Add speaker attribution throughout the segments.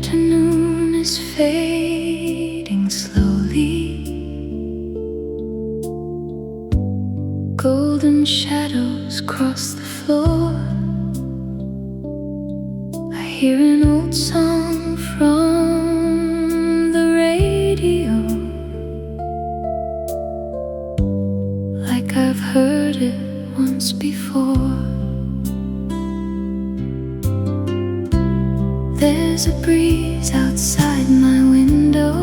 Speaker 1: afternoon is fading slowly. Golden shadows cross the floor. I hear an old song from the radio, like I've heard it once before. There's a breeze outside my window,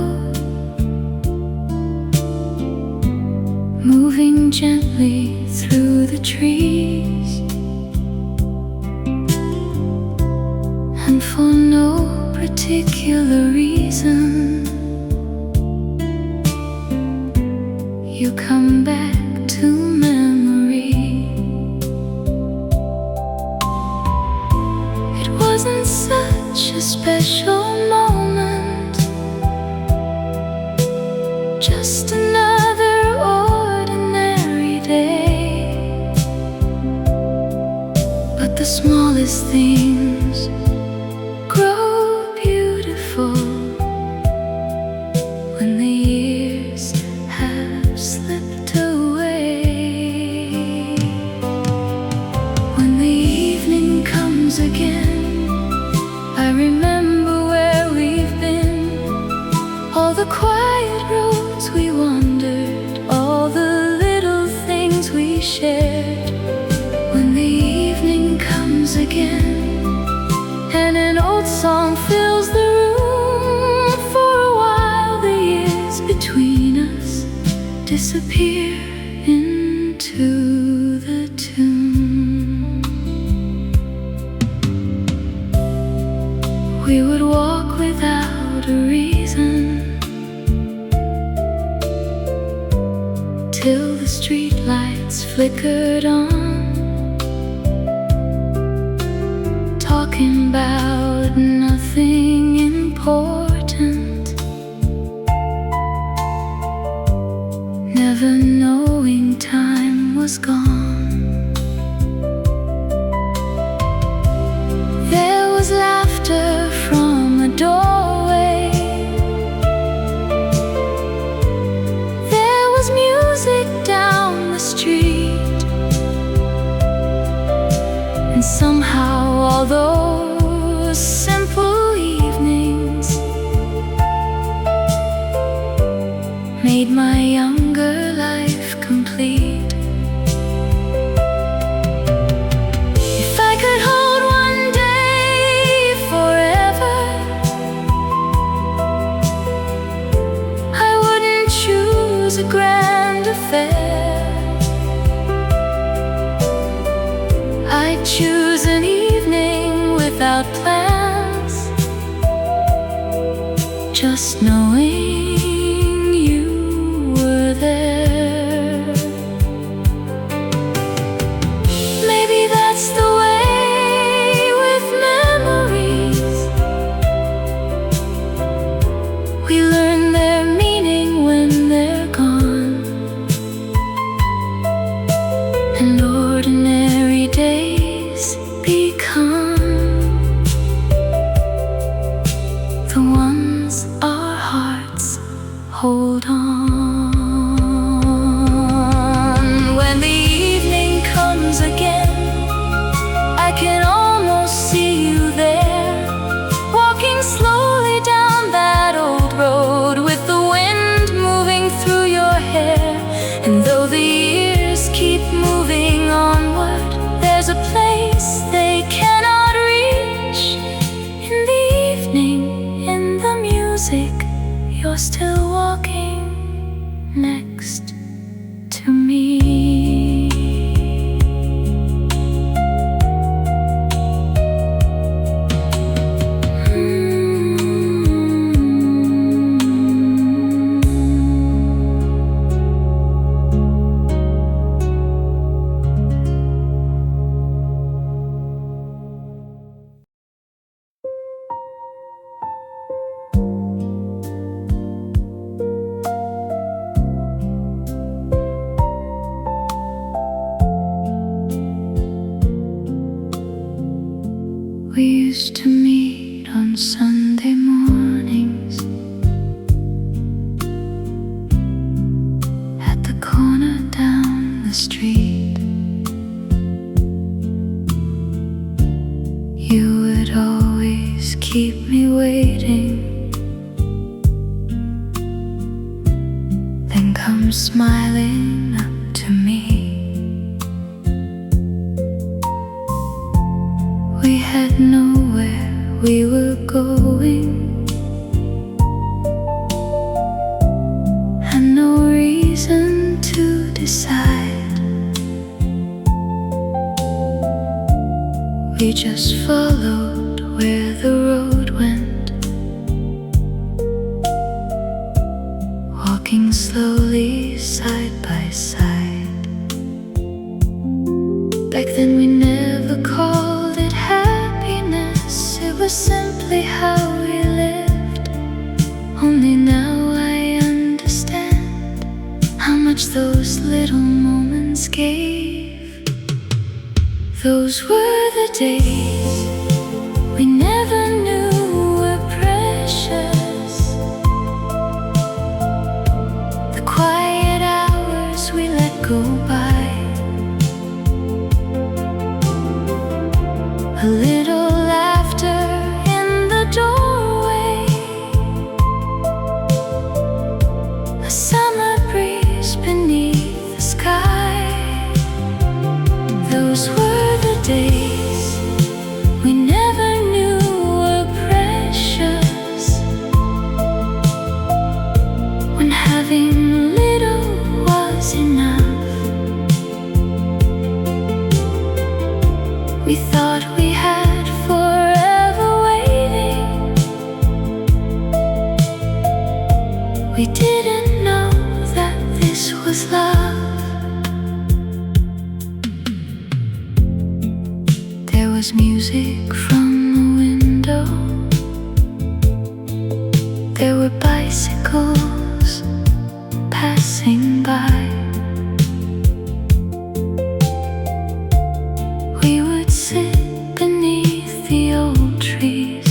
Speaker 1: moving gently through the trees, and for no particular reason you come back to memory. It wasn't such a special moment, just another ordinary day. But the smallest things grow beautiful when the years have slipped away. When the evening comes again, I remember where we've been, all the quiet roads we wandered, all the little things we shared. When the evening comes again, and an old song fills the room, for a while the years between us disappear into the tune. We would walk without a reason till the streetlights flickered on, talking about nothing important, never knowing time was gone. There was laughter from a doorway, there was music down the street, and somehow all those simple evenings made my younger life complete. If I could hold one day forever, I wouldn't choose a grand affair. I'd choose an evening without plans, just knowing you were there. Maybe that's the way with memories, we learn their meaning when they're gone, and ordinary days become the ones our hearts hold on. When the evening comes again, I can almost see you there, walking slowly down that old road, with the wind moving through your hair. And though the years keep moving onward, there's a place they cannot reach. In the evening, in the music, you're still walking next to me. waiting, then comes smiling up to me. We had nowhere we were going, had no reason to decide. We just followed where the road went, walking slowly side by side. Back then we never called it happiness, it was simply how we lived. Only now I understand how much those little moments gave. Those were the days we never knew were precious, the quiet hours we let go by. A little laughter in the doorway, a summer breeze beneath the sky. Those were the days we never knew were precious, when having little was enough. We thought we had forever waiting, we didn't know that this was love. There was music from the window, there were bicycles passing by. We would sit beneath the old trees,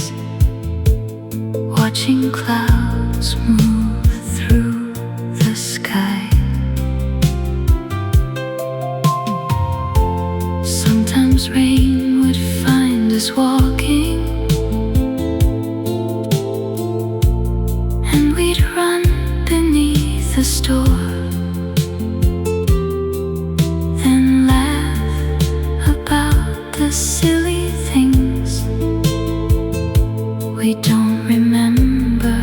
Speaker 1: watching clouds move through the sky. Sometimes rain would find us walking, and we'd run beneath the store, then laugh about the silly things we don't remember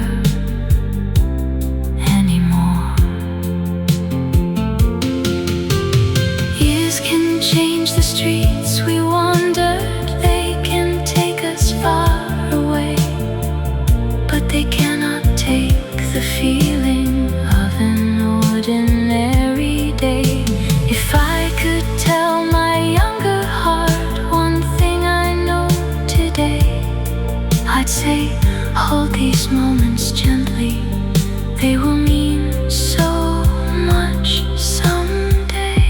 Speaker 1: anymore. Years can change the streets we wandered, they can take us far away, but they cannot take the feeling of an ordinary day. If I could tell my younger heart one thing I know today, I'd say, hold these moments gently, they will mean so much someday.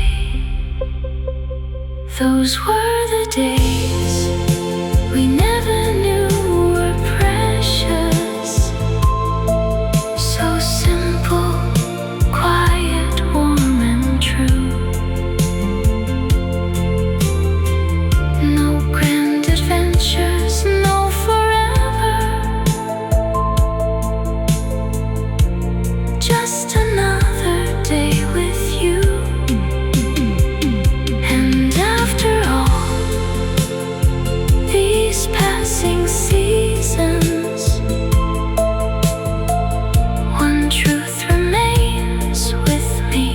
Speaker 1: Those were the days we never knew were precious, so simple, quiet, warm and true. No grand adventures, no forever, just another day with you. And after all these passing seasons, one truth remains with me.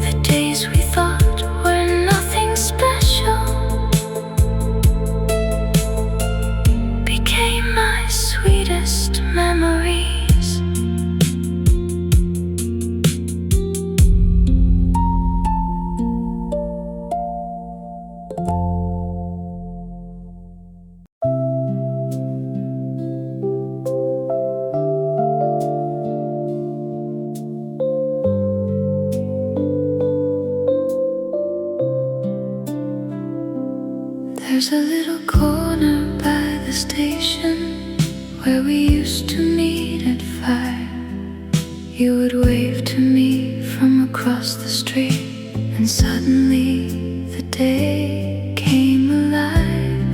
Speaker 1: The days we thought were nothing special became my sweetest memories. There's a little corner by the station where we used to meet at 5. You would wave to me from across the street, and suddenly the day came alive.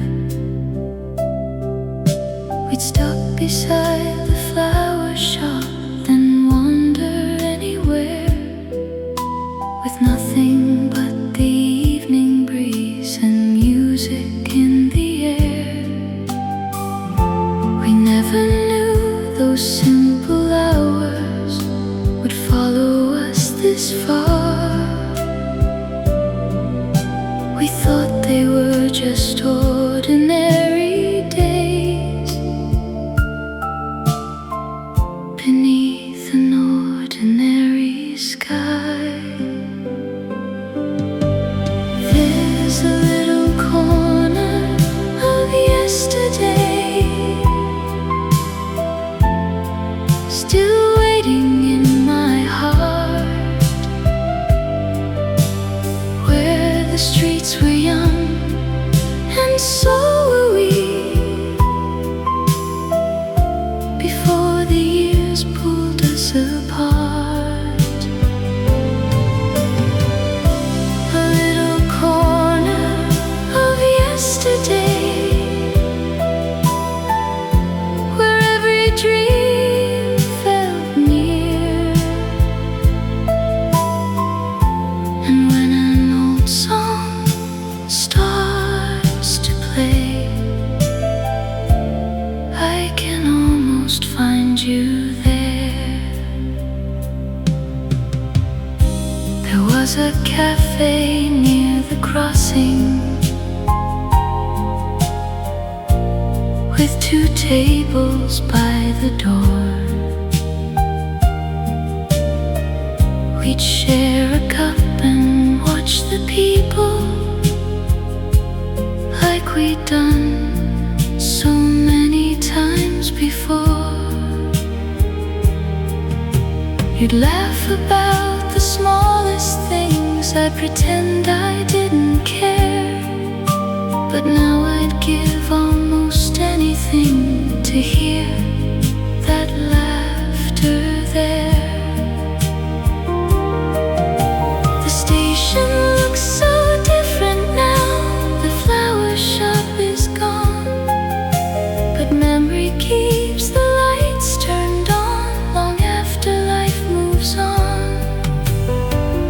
Speaker 1: stop beside the flower shop, then wander anywhere with nothing but the evening breeze and music in the air. We never knew those simple hours would follow us this far. We thought they were just ordinary days beneath an ordinary sky. There's a little corner of yesterday still waiting in my heart, where the streets were young and so were we, before the years pulled us apart. A little corner of yesterday, where every dream felt near, and when an old song starts to play, I can almost find you there. There was a cafe near the crossing with 2 tables by the door. We'd share a cup and watch the people like we'd done so many times before. You'd laugh about the smallest things, I'd pretend I didn't care, but now I'd give almost anything to hear that laughter there. The station looks so different now, the flower shop is gone, but memory keeps the lights turned on long after life moves on.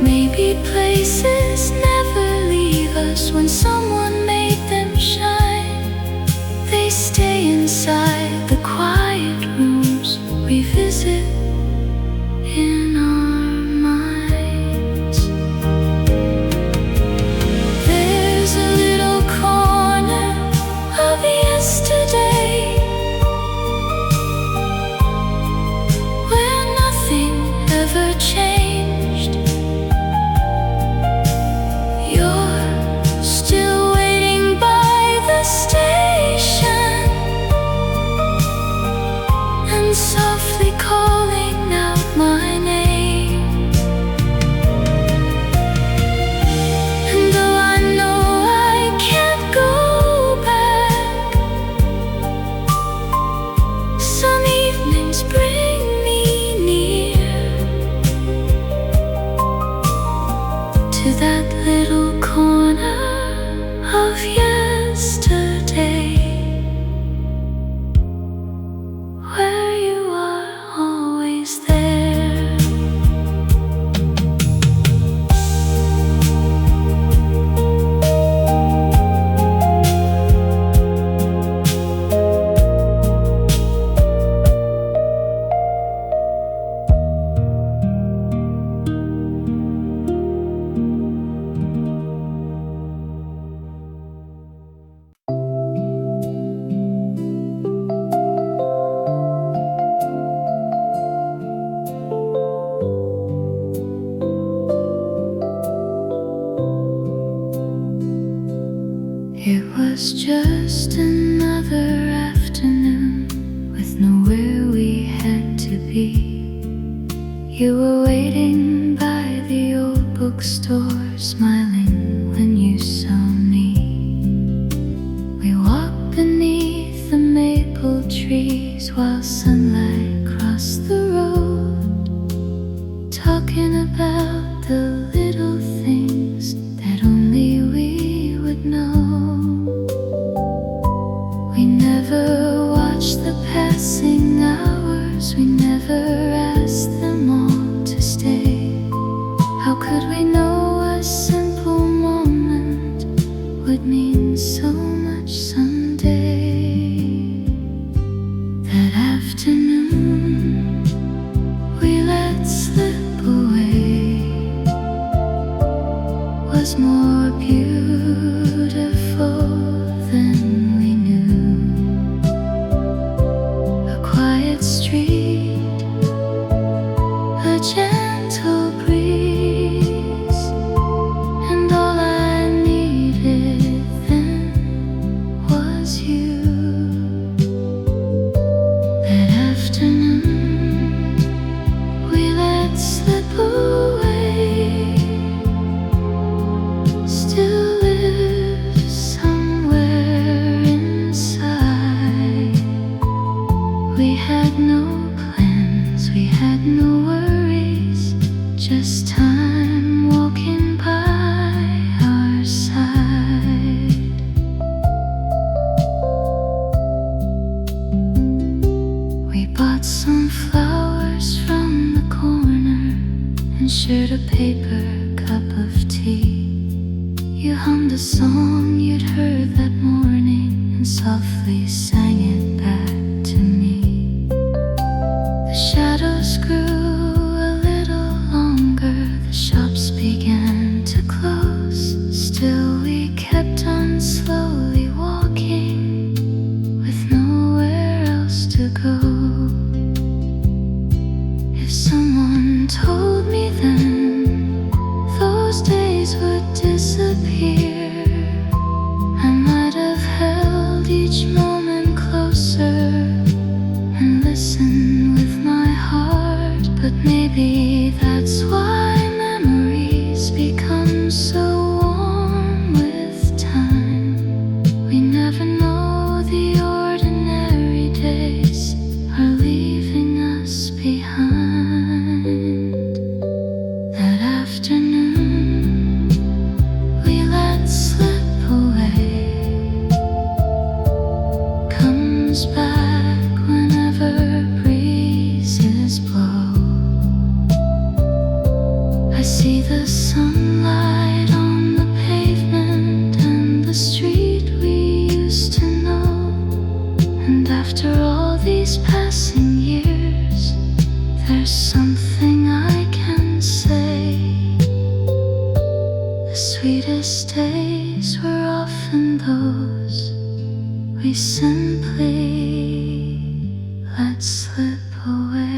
Speaker 1: Maybe places never leave us when someone made them shine. They stay inside the quiet rooms we visit in our minds. There's a little corner of yesterday where nothing ever changed. You're still waiting by the station and softly calling out my name. And though I know I can't go back, some evenings bring me near to that little corner of yesterday where you are always there. It was just another afternoon with nowhere we had to be. You were waiting by the old bookstore, smiling when you saw me. We walked beneath the maple trees while sunlight crossed the road, talking about the little things that only we would know. We never watched the passing hours, we never asked them all to stay. How could we know a simple moment would mean so much someday? That afternoon we let slip away was more beautiful than we knew. A quiet street, a gentle breeze, and all I needed then was you. That afternoon we let slip away still lives somewhere inside. We had no plans, we had no worries, just time walking by our side. We bought some flowers from the corner and shared a paper cup of tea. You hummed a song you'd heard that morning and softly sang it back to me. The shadows grew a little longer, the shops began to close. Still we kept on slowly walking with nowhere else to go. If someone told me then those days would disappear, I might have held each moment closer and listened with my heart. But maybe that's why memories become so warm with time. We never know the ordinary days are leaving us behind. That afternoon we let slip away comes back whenever breezes blow. I see the sunlight on the pavement and the street we used to know. And after all these passing years, there's something I can say. The sweetest days were often those we simply let slip away.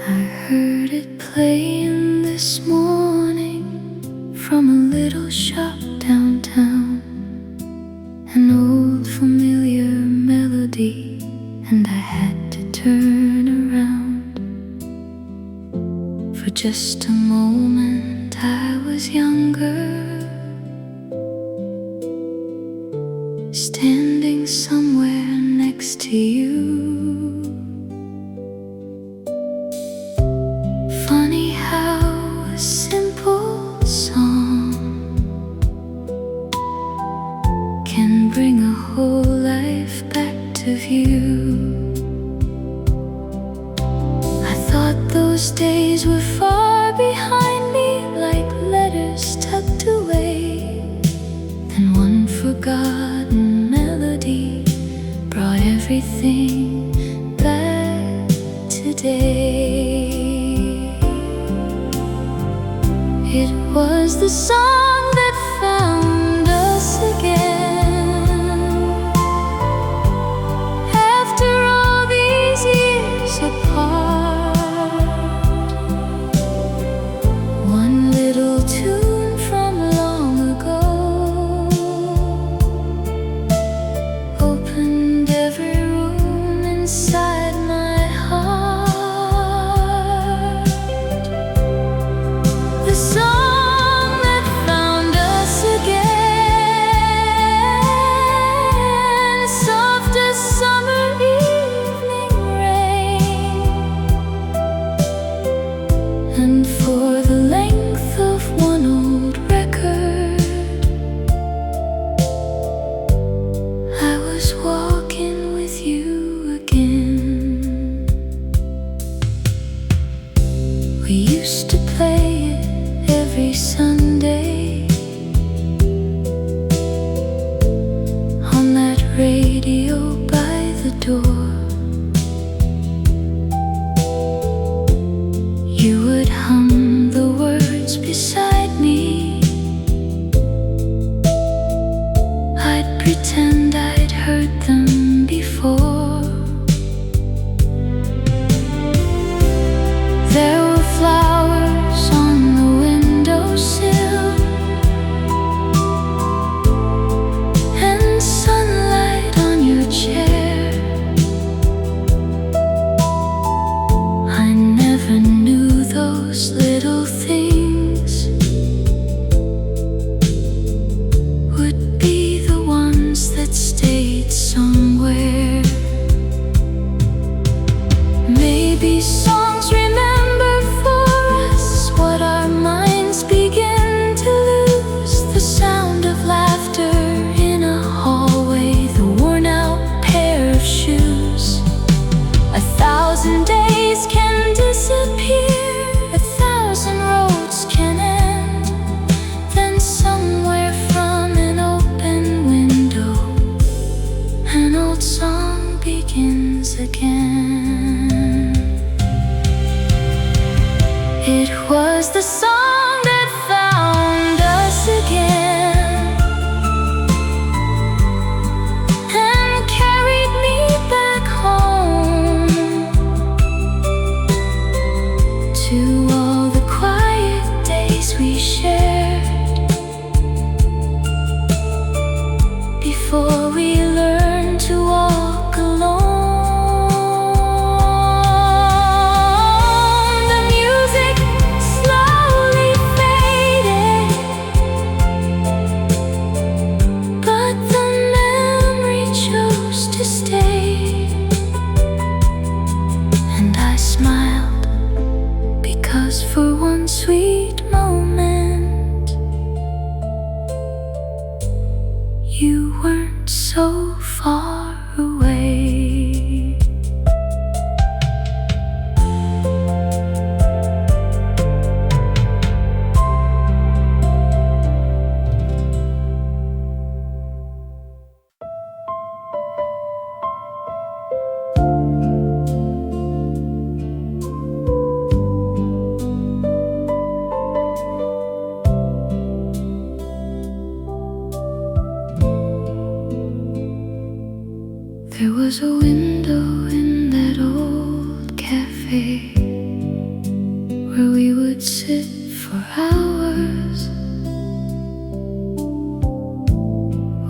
Speaker 1: I heard it playing this morning from a little shop downtown, an old familiar melody, and I had to turn around. For just a moment I was younger, standing somewhere next to you. Funny how a simple song can bring a whole life back to view. I thought those days were far behind me, like letters tucked away. Then one forgotten melody brought everything back today. It was the song that found us again. After all these years apart, one little tune from long ago opened every room inside my heart. We used to play it every Sunday on that radio by the door. You would hum the words beside me. I'd pretend I'd heard them before. There were flowers on the windowsill and sunlight on your chair. I never knew those little things would be the ones that stayed somewhere. Maybe songs remember for us what our minds begin to lose. The sound of laughter in a hallway, the worn out pair of shoes. 1,000 days can disappear, 1,000 roads can end. Then somewhere from an open window, an old song begins again. It was the song that found us again and carried me back home to all the quiet days we shared before we learned to walk alone. The music slowly faded, but the memory chose to stay. And I smiled because for one sweet moment you weren't so far away. There was a window in that old cafe where we would sit for hours,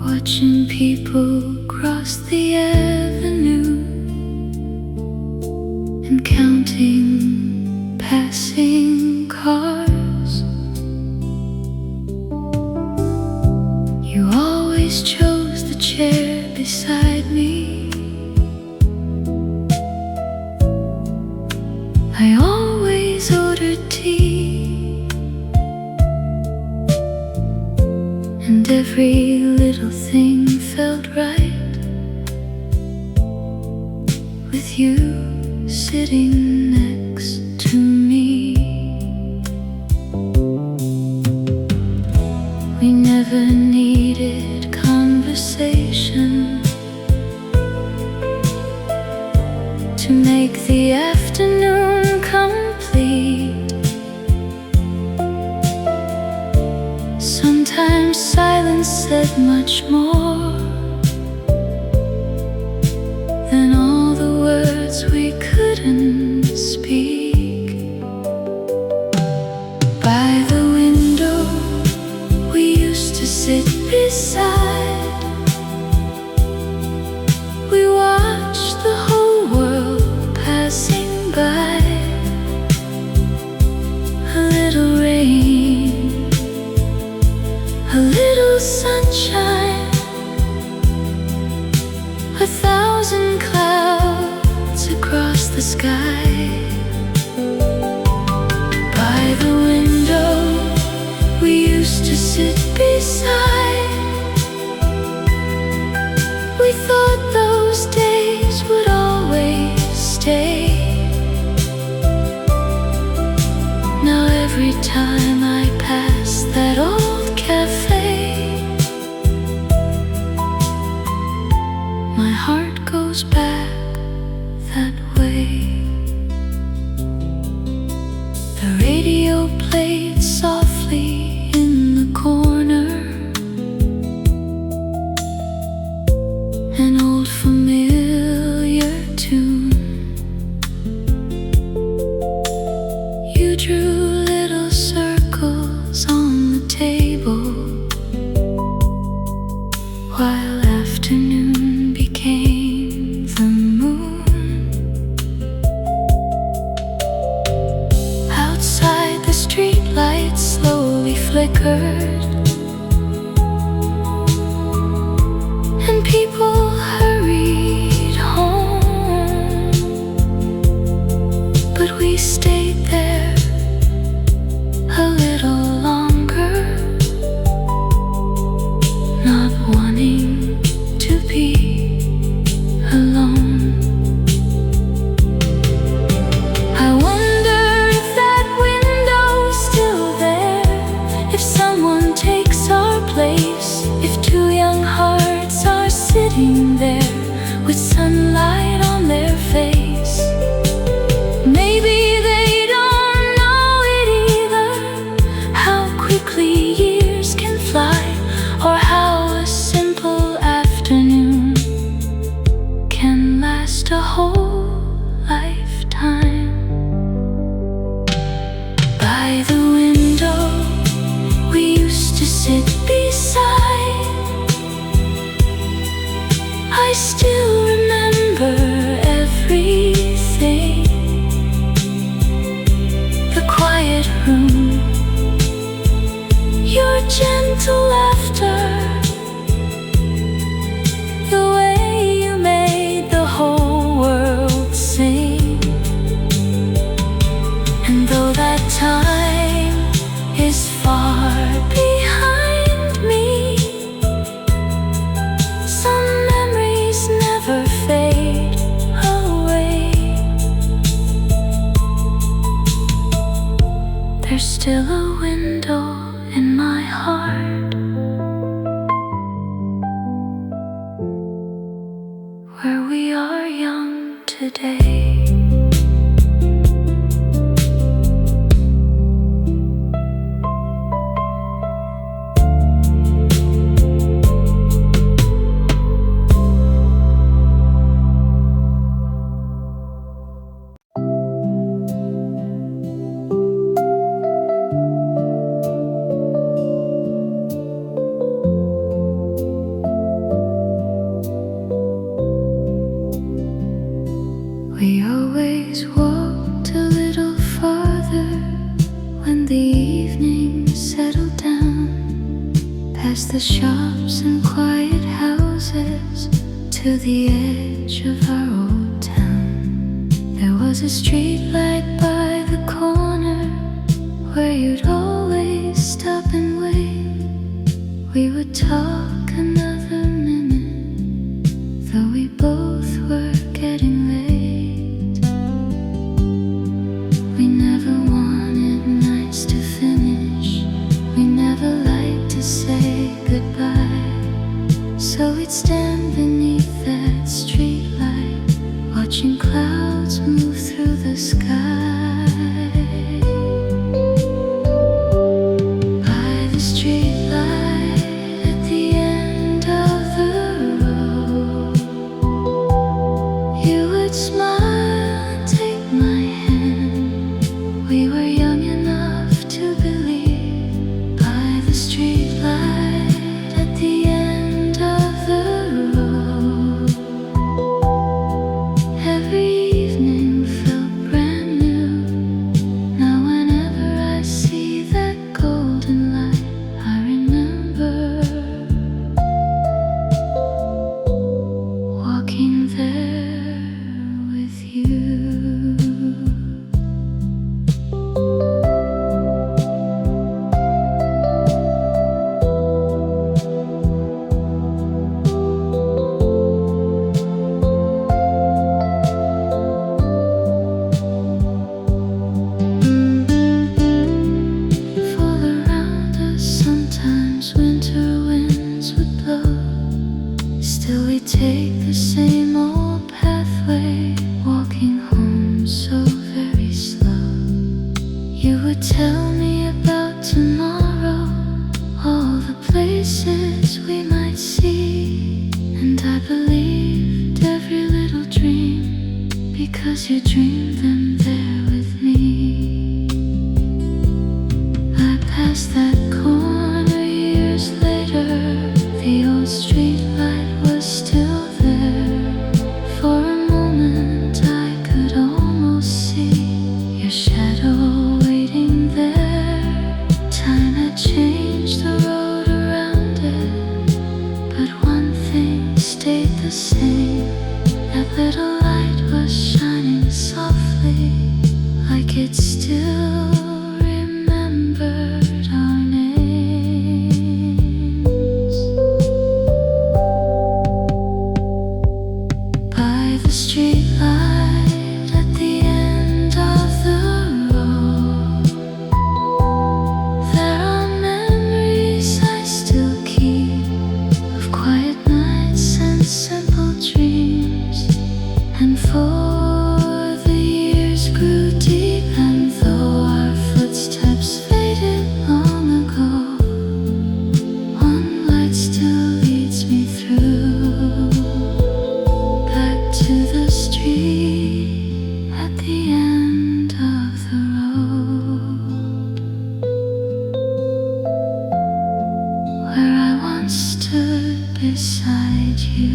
Speaker 1: watching people cross the avenue and counting passing cars. You always chose the chair beside me. I always ordered tea, and every little thing felt right with you sitting next to me. We never needed conversation to make the afternoon complete. Sometimes silence said much more than all the words we couldn't speak. By the window we used to sit beside. We watched the whole world passing by. A little rain, a little sunshine, 1,000 clouds across the sky. By the window we used to sit beside. We thought those days would always stay. time I pass that old cafe, my heart goes back that way. The radio played softly in the corner, an old familiar tune. You drew little circles on the table while afternoon became the moon. Outside the street lights slowly flickered, and people hurried home, but we stayed there a little longer, not wanting to be alone. I wonder if that window's still there, if someone takes our place, if two young hearts are sitting there with sunlight on their face. Maybe they don't know it either, how quickly years can fly, or how a simple afternoon can last a whole lifetime. By the window we used to sit beside, I still remember everything. The quiet room, your gentle laughter, the way you made the whole world sing. And though that time is far behind me, some memories never fade away. There's still a window in my heart where we are young today. We always walked a little farther when the evening settled down, past the shops and quiet houses to the edge of our old town. There was a street light by the corner where you'd always stop and wait. We would talk another minute, though we both were getting late. We never wanted nights to finish, we never liked to say goodbye. So we'd stand beneath that street light, watching clouds move through the sky. By the street light at the end of the road, you would smile and take my hand. We were young enough to believe. By the street light at the end of the road, every evening felt brand new. bring them there with me. I passed that corner years later. The old street light was still there. For a moment I could almost see your shadow waiting there. Time had changed the road around it, but one thing stayed the same. That little light was shining softly, like it still remembered our names. By the street light at the end of the road, there are memories I still keep of quiet nights and simple dreams. And for the years grew deep, and though our footsteps faded long ago, one light still leads me through, back to the street at the end of the road, where I once stood beside you.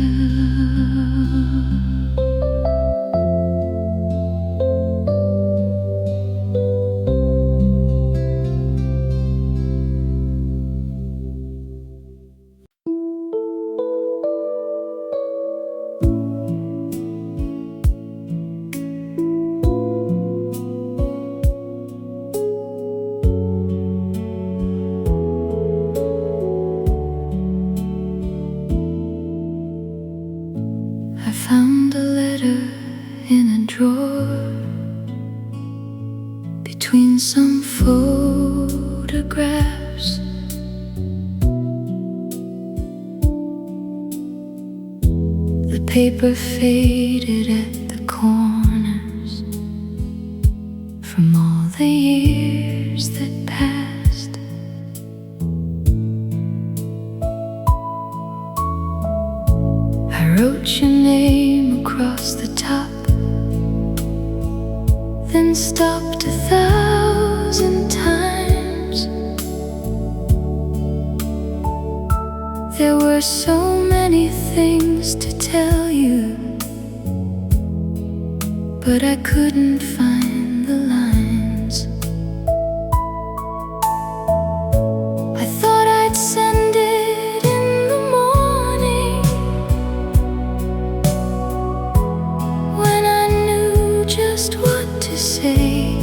Speaker 1: I found a letter in a drawer between some photographs. The paper faded at the corners from all the years that passed. I wrote your name across the top, then stopped 1,000 times. There were so many things to tell you, but I couldn't find the lines. I thought I'd send it in the morning, when I knew just what to say.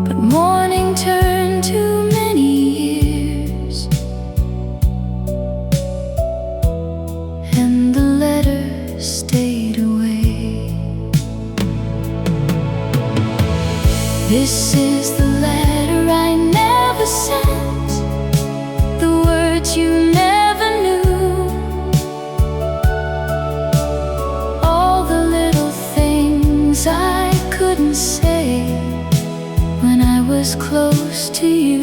Speaker 1: But morning turned to many years, and the letter stayed away. This is the letter I never sent, the words you never knew, all the little things I couldn't say when I was close to you.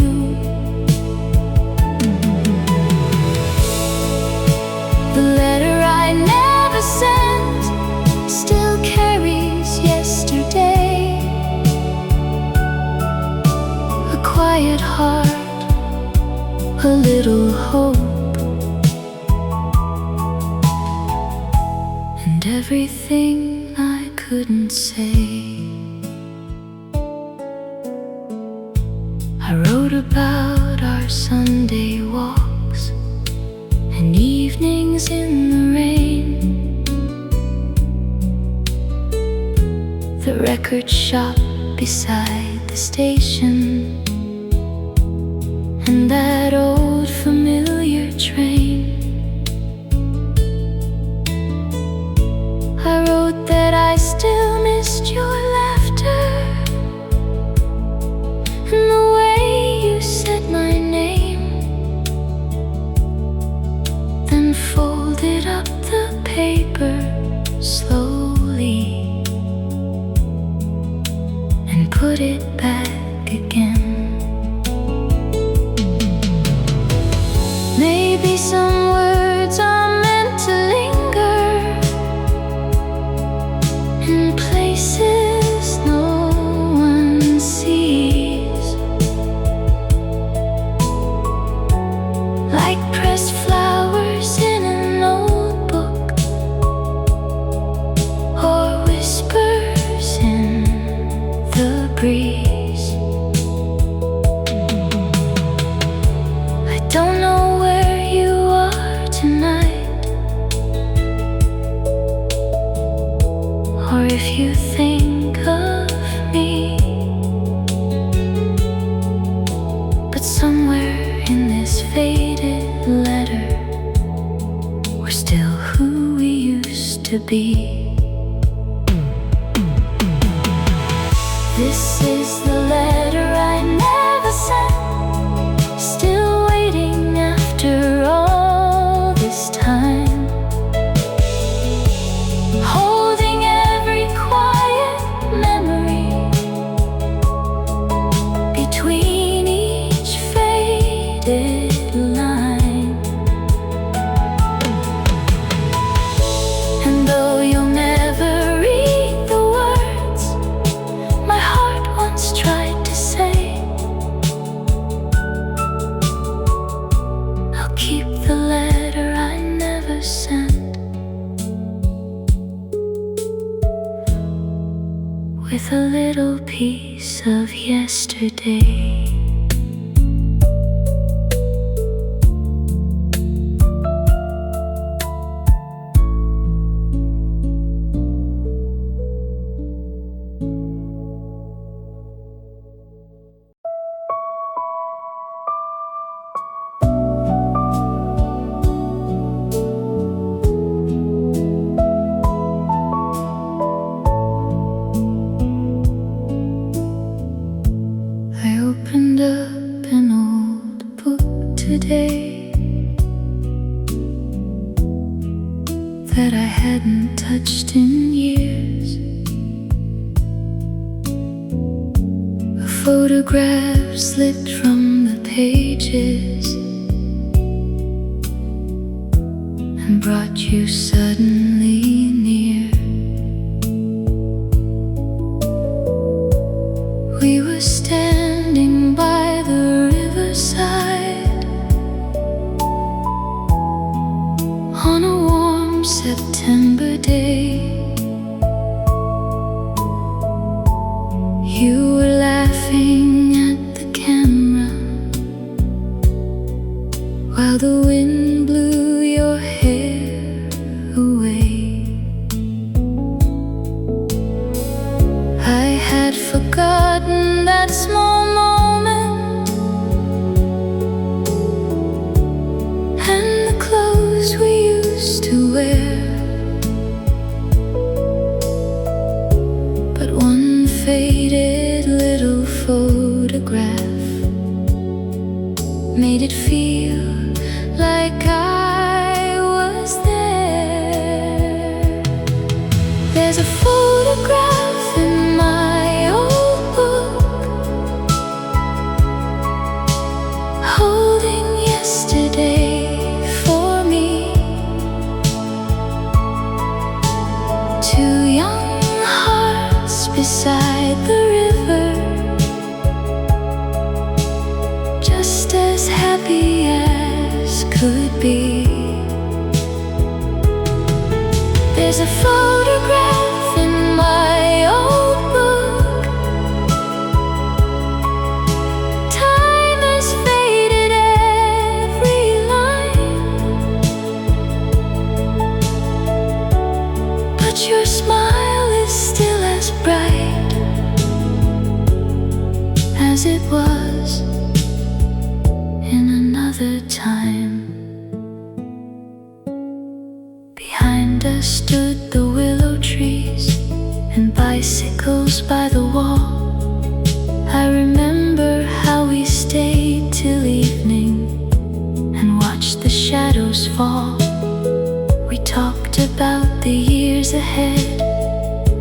Speaker 1: The letter I never sent still carries yesterday, a quiet heart, a little hope, and everything I couldn't say. I wrote about our Sunday walks and evenings in the rain, the record shop beside the station, and that old familiar train. I wrote that I still missed your laughter and the way you said my name, then folded up the paper slowly and put it back again. Maybe some words are meant to linger, or if you think of me. But somewhere in this faded letter, we're still who we used to be. This is the letter I never sent, still waiting after all this time, holding every quiet memory between each faded line. And though you'll never read the words my heart once tried to say, I'll keep the letter I never sent, with a little piece of yesterday. I opened up an old book today that I hadn't touched in years. A photograph slipped from the pages and brought you suddenly near. We were standing by the riverside on a warm September day. You were laughing at the camera while the wind blew your hair away. I had forgotten that small moment and the clothes we used to wear. But one faded little photograph made it feel like I was there. There's a photograph in my old book, holding yesterday for me. Two young hearts beside the river, just as happy as could be. There's a photograph in my old book. Time has faded every line, but your smile is still as bright as it was in another time. Behind us stood the willow trees and bicycles by the wall. I remember how we stayed till evening and watched the shadows fall. We talked about the years ahead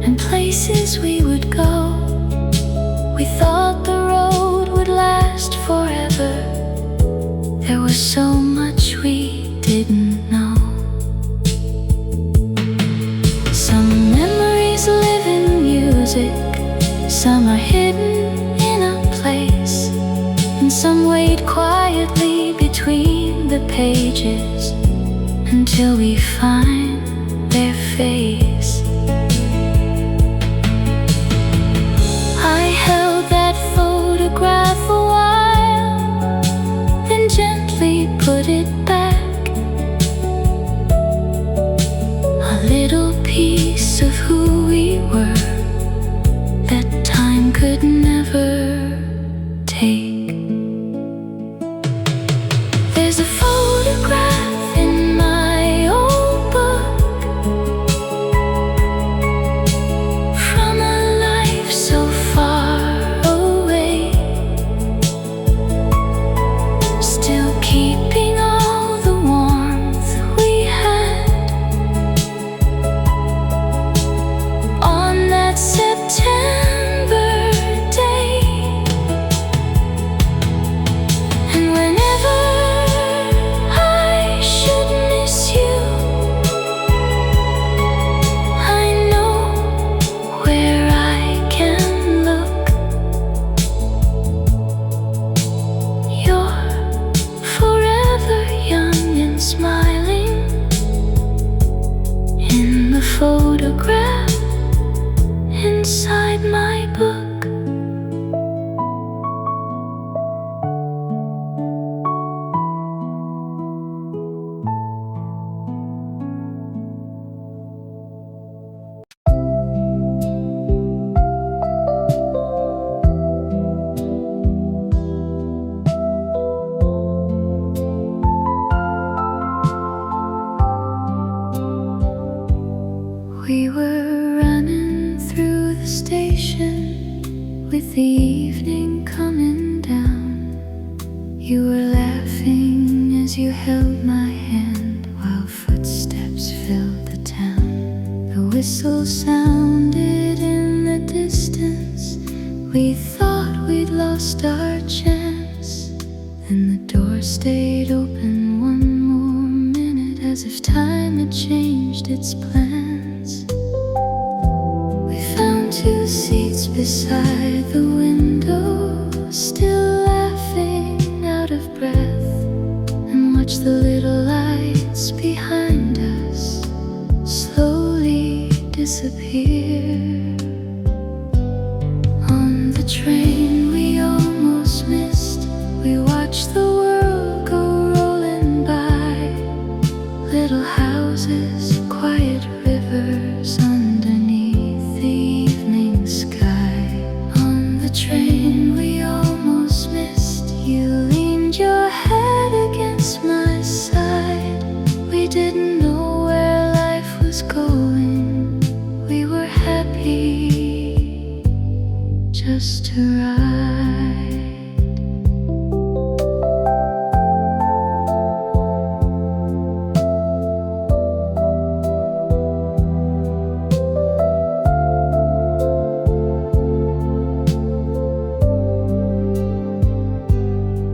Speaker 1: and places we would go. We thought the road would last forever. There was so much we didn't know. Some memories live in music, some are hidden in a place, and some wait quietly between the pages until we find their face. I held that photograph a while, then gently put it back. A little piece of who we beside my book. We were running through the station with the evening coming down. You were laughing as you held my hand while footsteps filled the town. The whistle sounded in the distance. We thought we'd lost our chance. Then the door stayed open one more minute, as if time had changed its plans. We found two seats beside the window, still laughing out of breath, and watched the little lights behind us slowly disappear. On the train we almost missed, we watched the world go rolling by. Little houses, quiet rivers underneath the evening sky. On the train we almost missed, you leaned your head against my side. We didn't know where life was going. We were happy just to ride.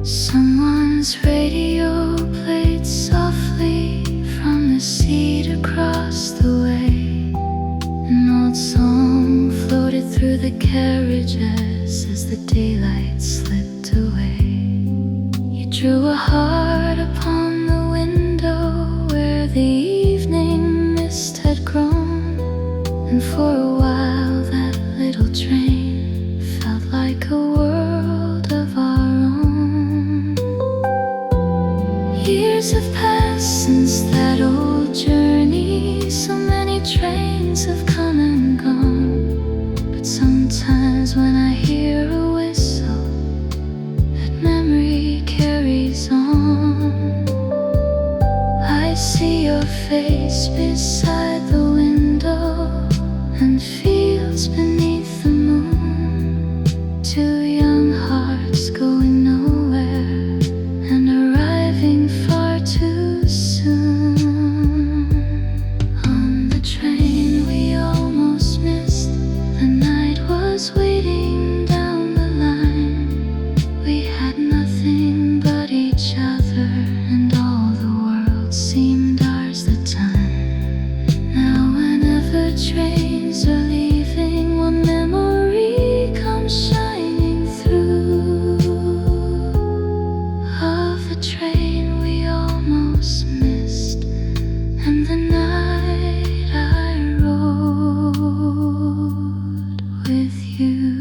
Speaker 1: Someone's radio played softly from the seat across the way. An old song floated through the carriages as the daylight slipped away. You drew a heart upon the window where the evening mist had grown, and for a while that little train felt like a world of our own. Years have passed since that old journey. So many trains have come and gone. But sometimes when I hear a whistle, that memory carries on. I see your face beside the window and fields beneath the moon. Two young hearts going nowhere and arriving far too soon. On the train we almost missed, the night was waiting down the line. We had nothing but each other, and all the world seemed ours the time. Now whenever trains are leaving, one memory comes shining through, of the train we almost missed, and the night I rode with you.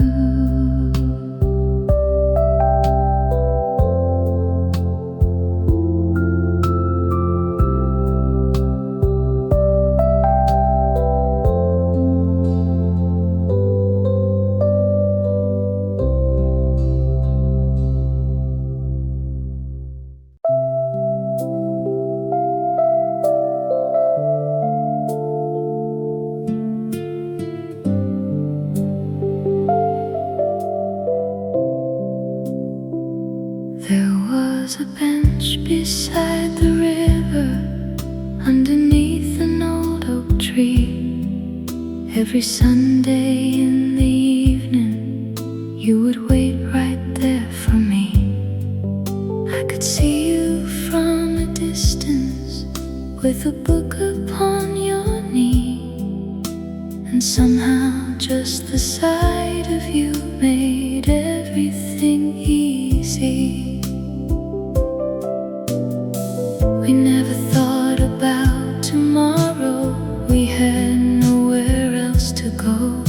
Speaker 1: There was a bench beside the river, underneath an old oak tree. Every Sunday in the evening, you would wait right there for me. I could see you from a distance, with a book upon your knee, and somehow just the sight of you made everything easy. We never thought about tomorrow. We had nowhere else to go.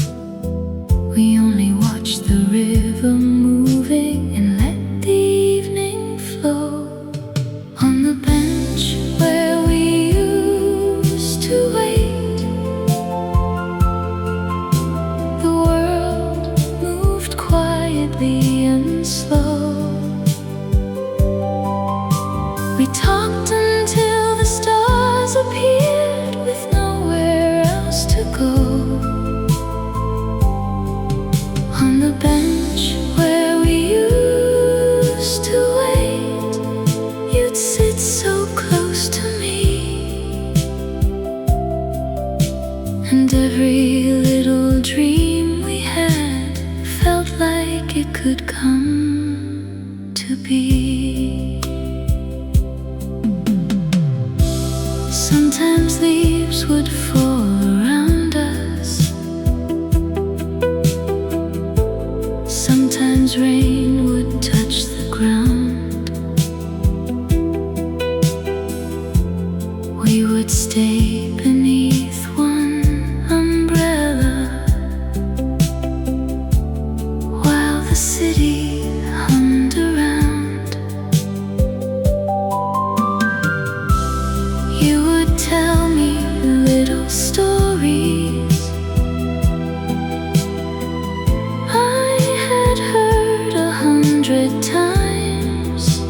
Speaker 1: sometimes rain would touch the ground. We would stay beneath one umbrella while the city hummed around. You would tell me little stories I had heard 100 times.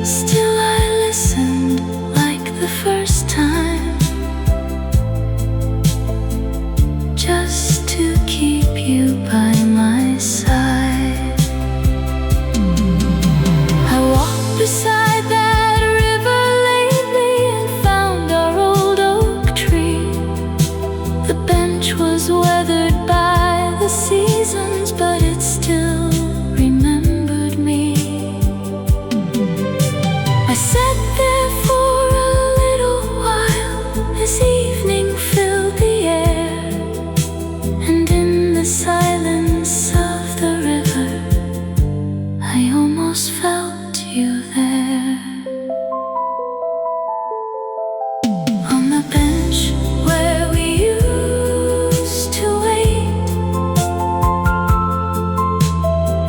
Speaker 1: Still I listened like the first time, just to keep you by my side. I walked beside that river lately and found our old oak tree. The bench was weathered by the seasons, but it still remembered me. I sat there for a little while as evening filled the air, and in the silence of the river I almost felt you there. On the bench where we used to wait,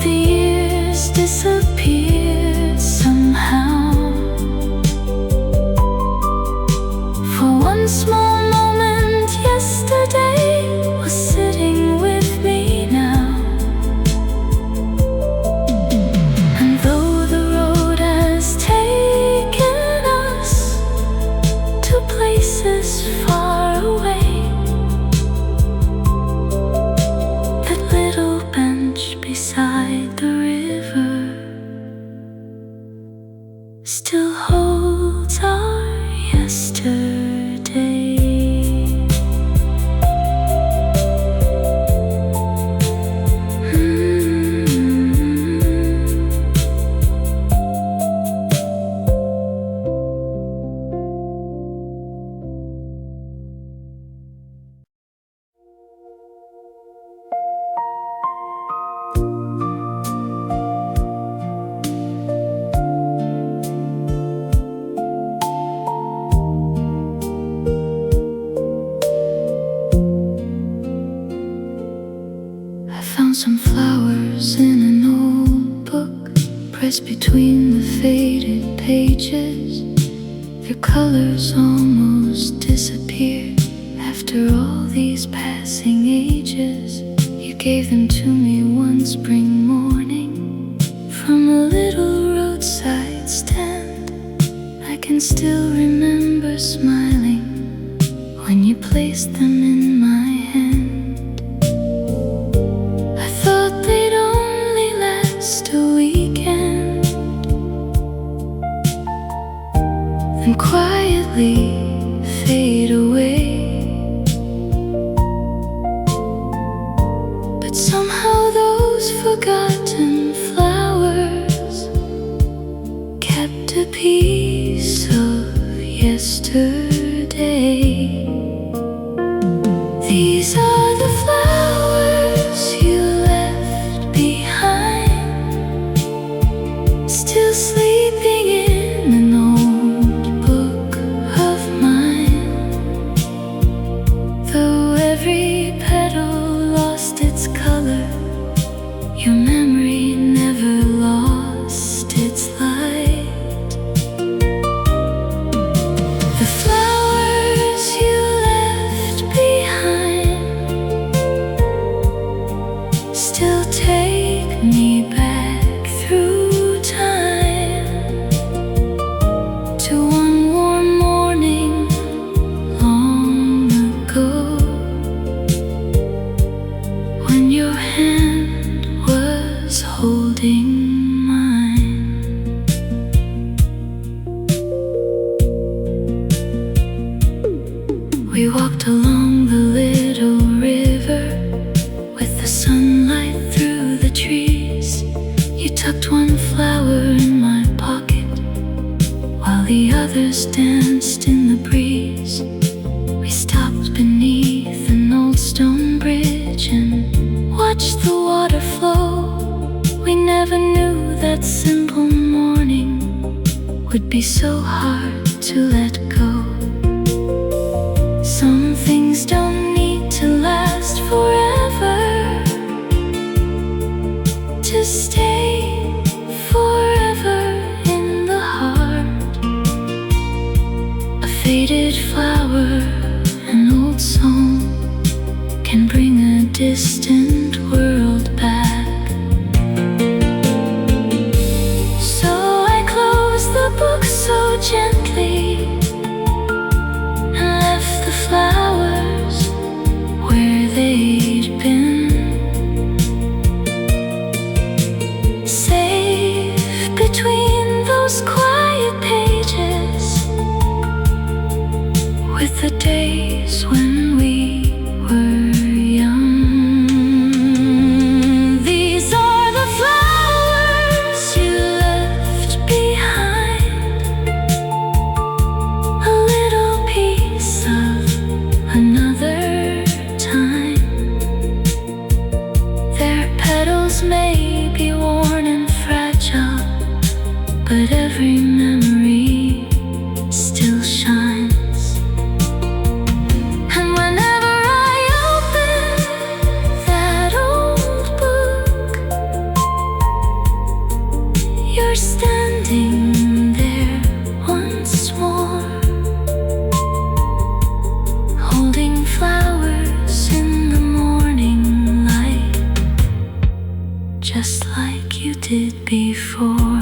Speaker 1: the years disappeared somehow. For one small moment, yesterday was sitting with me now. And though the road has taken us to places far away, that little bench beside the river still holds our yesterday. I found some flowers in an old book, pressed between the faded pages. Their colors almost disappeared after all these passing ages. You gave them to me one spring morning from a little roadside stand. I can still remember smiling when you placed them in my hand. I thought they'd only last a weekend, then quietly fade away. But somehow those forgotten flowers kept a piece of yesterday. These are the flowers you left behind, still sleeping in an old book of mine. Though every petal lost its color, your memory never lost its light. The flowers you left behind still take me back through time to one warm morning long ago, when your hand was holding mine. We walked along the little river with the sunlight through the trees. You tucked one flower in my pocket while the others danced in the breeze. We stopped beneath an old stone bridge and watched We never knew that simple morning would be so hard to let go. Some things don't need to last forever, to stay forever in the heart. A faded flower, an old song, can bring a distant world back. So I closed the book so gently and left the flowers where they'd been, safe between those quiet pages, with the days when we were young. These are the flowers you left behind, a little piece of another time. Their petals may be worn and fragile, but every memory still shines. And whenever I open that old book, you're standing there once more, holding flowers in the morning light, just like you did before.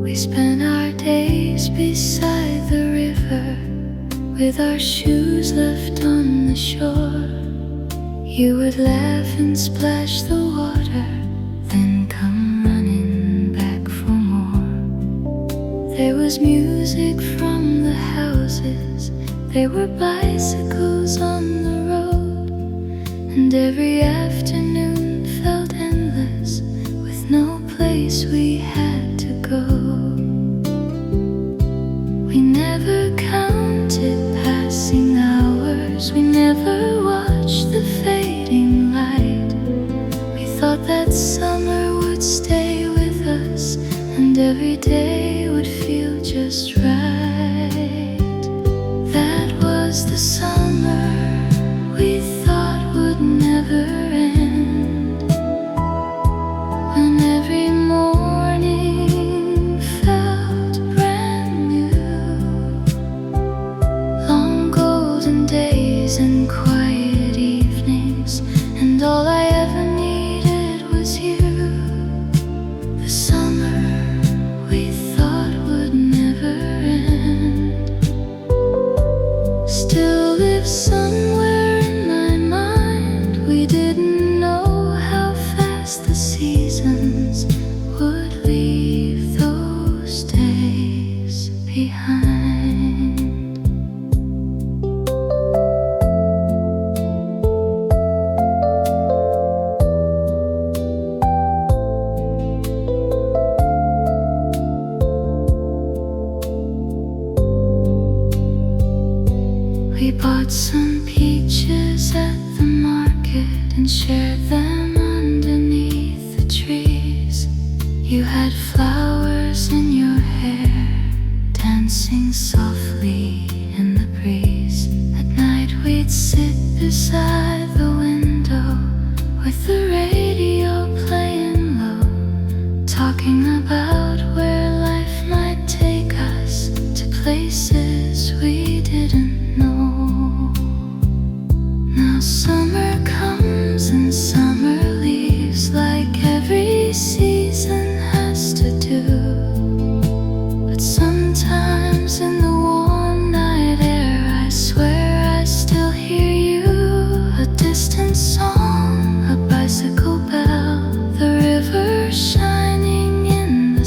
Speaker 1: We spent our days beside the river, with our shoes left on the shore. You would laugh and splash the water, then come running back for more. There was music from the houses, there were bicycles on the road, and every afternoon felt endless, with no place we had to go. We never counted passing hours, we never watched the fading light. We thought that summer would stay with us, and every day would feel just right. That was the summer we thought would never end, when every morning felt brand new. Long golden days and quiet evenings, and all I ever needed was you. The summer we thought would never end still lives somewhere in my mind. We didn't know how fast the seasons would leave those days behind. We bought some peaches at the market and shared them underneath the trees. You had flowers in your hair, dancing softly in the breeze. At night we'd sit beside the window, with the radio playing low, talking about where life might take us, to places we didn't know. Now summer comes and summer leaves, like every season has to do. But sometimes in the warm night air, I swear I still hear you. A distant song, a bicycle bell, the river shining in the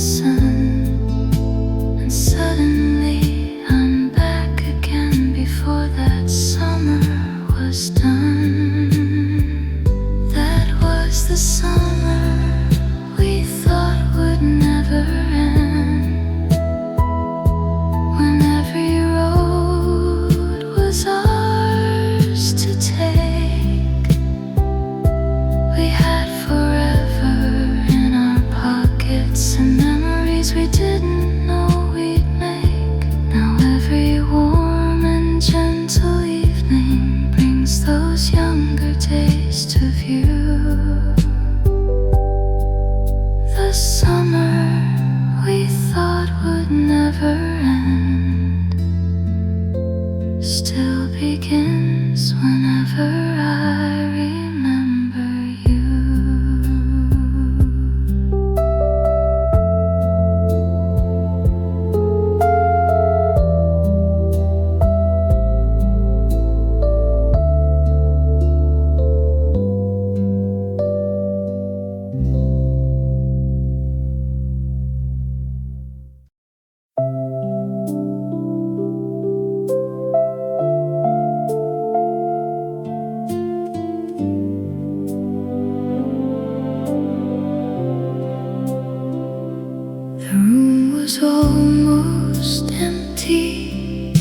Speaker 1: was almost empty.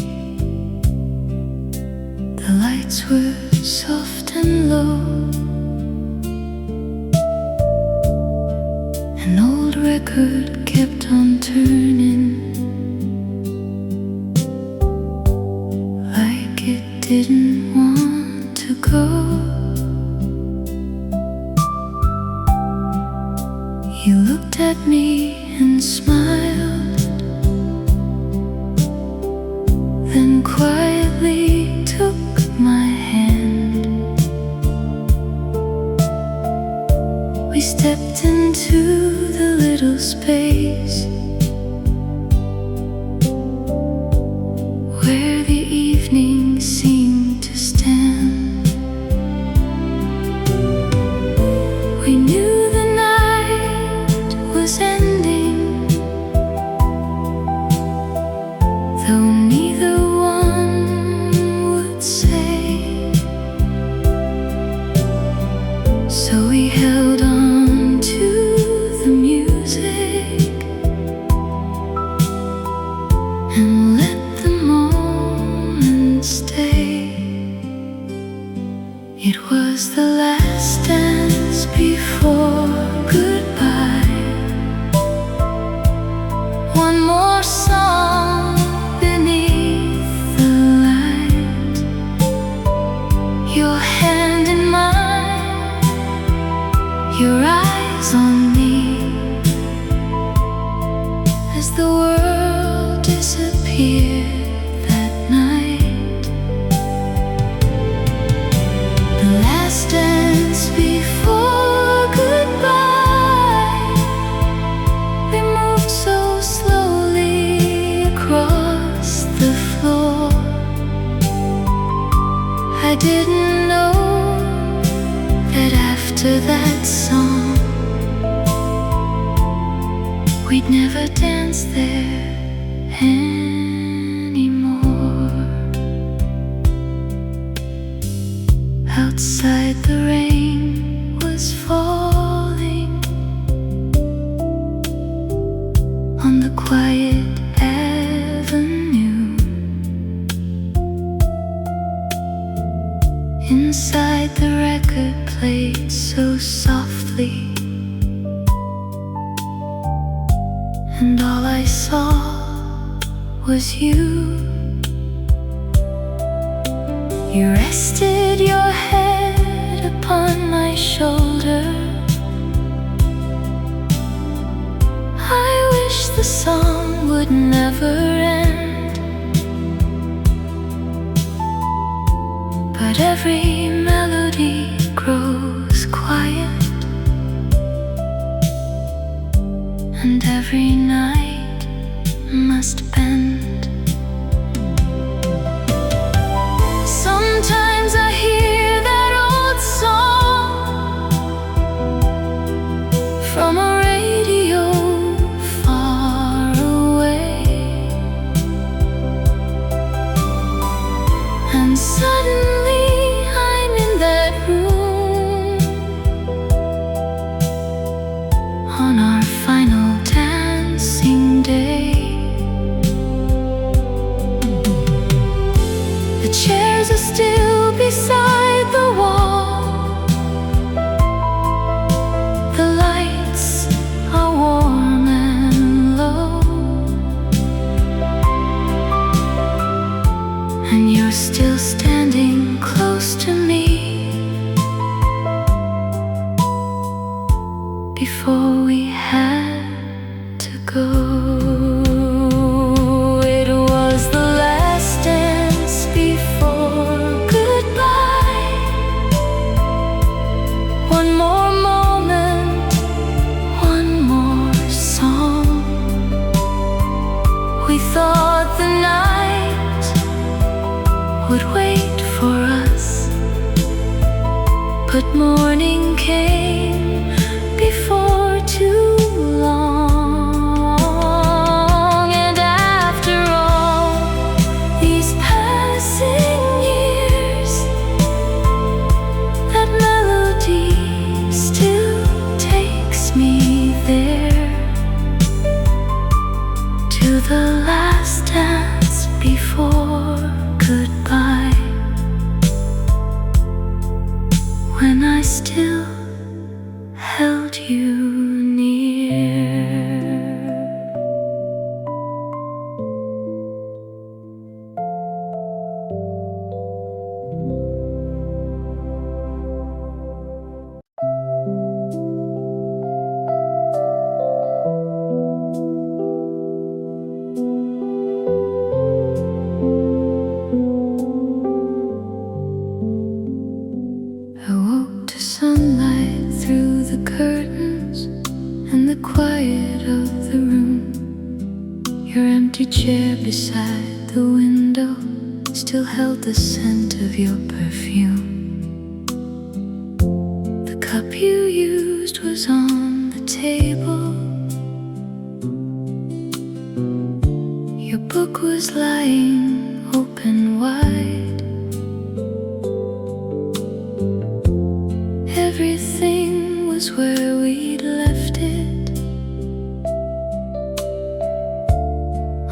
Speaker 1: The lights were soft and low. An old record kept on turning, like it didn't want to go. You looked at me and smiled, then quietly took my hand. We stepped into the little space where the evening seemed to stand. We knew the night was ending, though neither one would say. So we held on to the music and let the moment stay. It was the last dance before goodbye. One more song beneath the light, your hand in mine, your eyes on me, as the world disappeared that night. The last dance before goodbye. We moved so slowly across the floor. I didn't know that after that song we'd never dance there anymore. Outside the rain was falling on the quiet avenue. Inside the record played so softly, and all I saw was you. You rested your head upon my shoulder. I wish the song would never end, but every melody grows quiet, and every night must bend. Sometimes I hear that old song from a radio far away, and suddenly I'm in that room on our final dancing day. The chairs are still beside the wall. The lights are warm and low, and you're still standing close to me before we had to go. It was the last dance before goodbye. One more moment, one more song. We thought the night would wait for us, but morning came before too long. And after all these passing years, that melody still takes me there, the quiet of the room. Your empty chair beside the window still held the scent of your perfume. The cup you used was on the table. Your book was lying open wide. Everything was where we'd left it.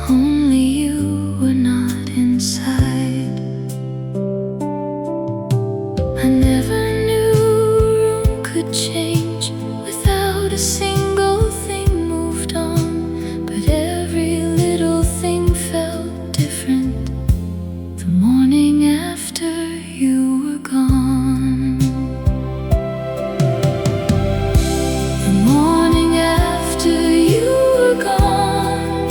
Speaker 1: Only you were not inside. I never knew a room could change without a single thing moved on, but every little thing felt different the morning after you were gone. The morning after you were gone,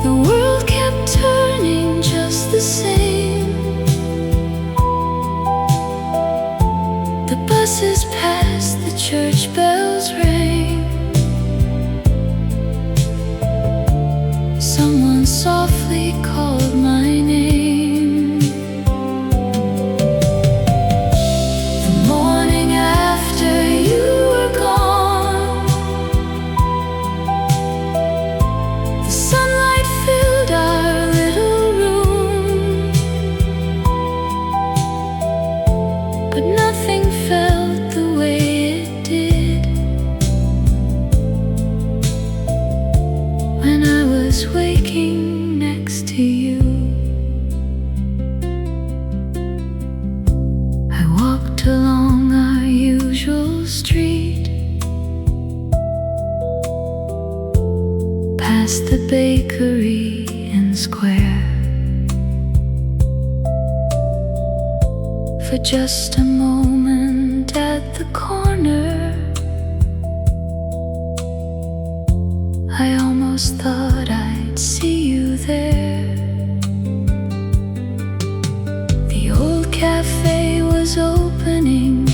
Speaker 1: the world kept turning just the same. The buses passed, the church bells rang. Someone softly called my name. The morning after you were gone, the sunlight filled our little room, but nothing felt the way it did when I was waking next to you. I walked along our usual street, past the bakery and square. For just a moment at the corner, I almost thought I'd see you there. The old cafe was opening,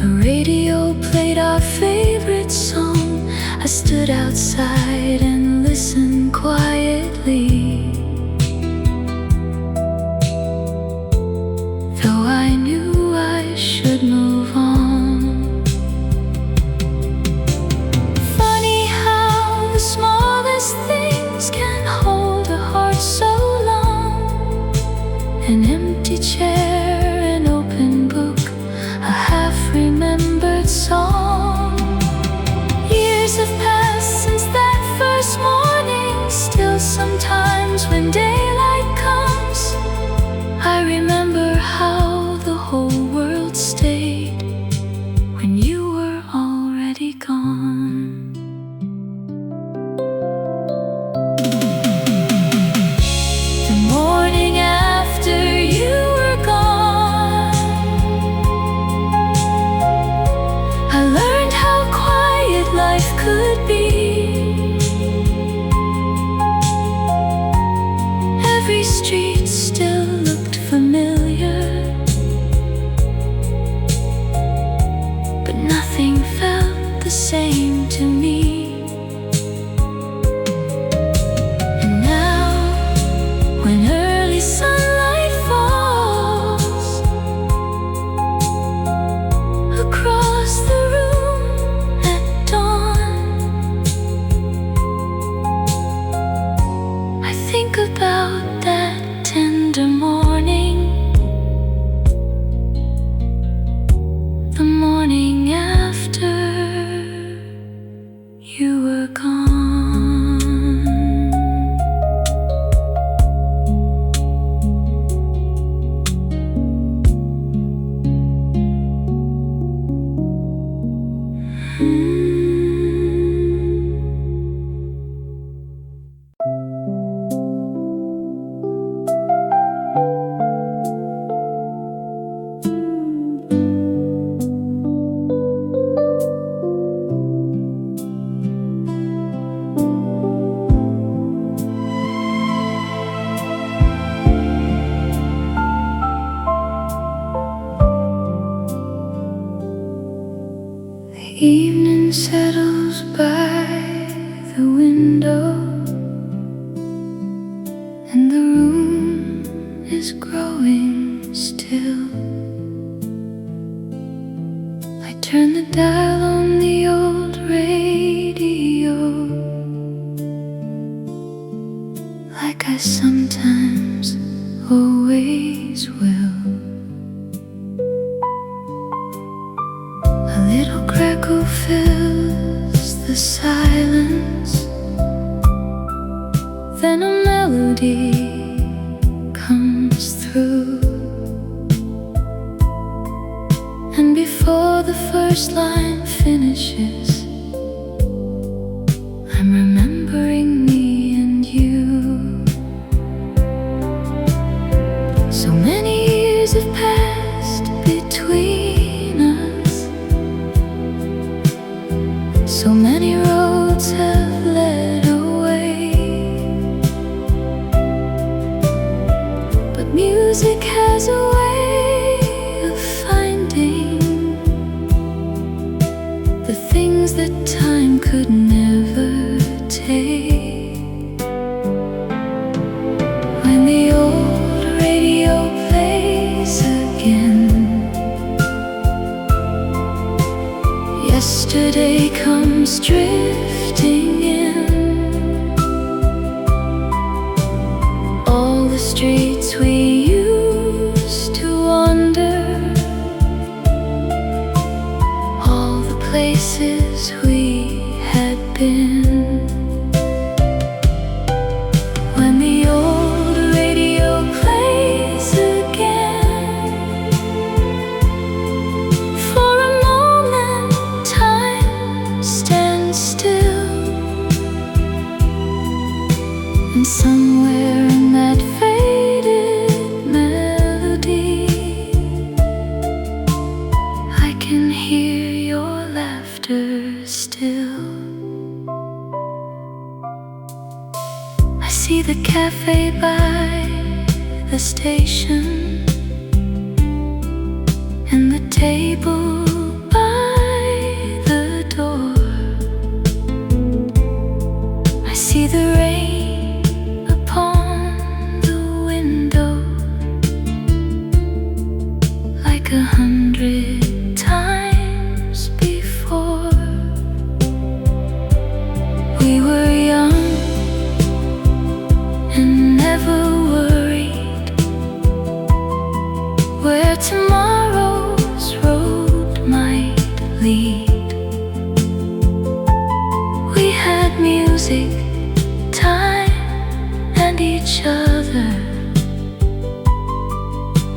Speaker 1: a radio played our favorite song. I stood outside and listened quietly, though I knew I should move on. Funny how the smallest things can hold a heart so long. An empty chair, an open book, a half-remembered song. Years have passed since that first morning. Still sometimes when daylight comes, I remember how the whole world stayed when you were already gone. The morning after you were gone, I learned how quiet life could be. Every street still looked familiar, but nothing felt the same to me. And now, when early sunlight falls across the room at dawn, I think about that tender morning, the morning after Evening settles by the window, and the room is growing still. I turn the dial on the old radio, like I sometimes always will. A little crackle fills the silence, then a melody comes through, and before the first line finishes, I'm remembering me and you. So many years have passed between us, so many roads have led away, but music has a way of finding the things that time could never take. When the old radio plays again, yesterday comes drifting in. All the streets we used to wander, all the places we had been. When the old radio plays again, for a moment time stands still, and somewhere in that faded melody, I can hear your laughter still. I see the cafe by the station, and the table by the door. I see the rain upon the window, like 100 times before. We were young and never worried where tomorrow's road might lead. We had music, time, and each other,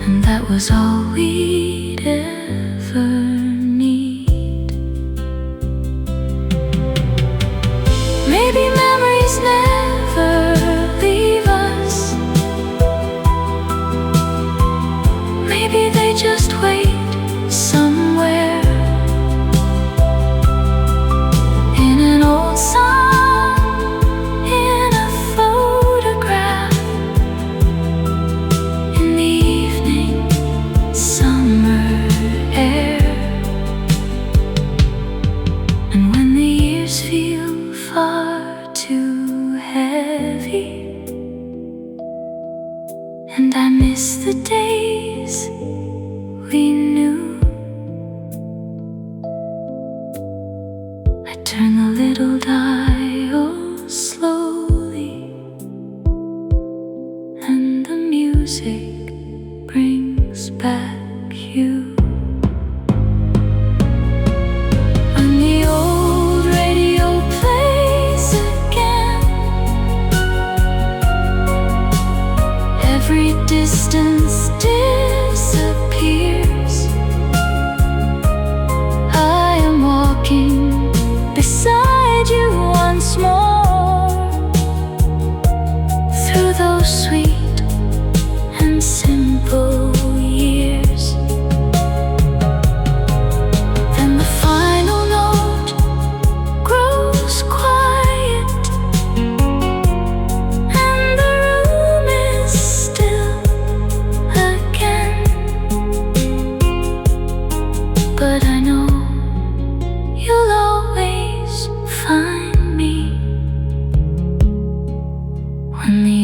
Speaker 1: and that was all we'd ever need. Maybe memories never leave us, maybe they just wait somewhere in an old song, in a photograph, in the evening summer air. And when the years feel far too heavy, and I miss the days we knew, I turn the little dial slowly, and the music brings back you. And the old radio plays again, every distance disappears. I am walking beside you once more. honey.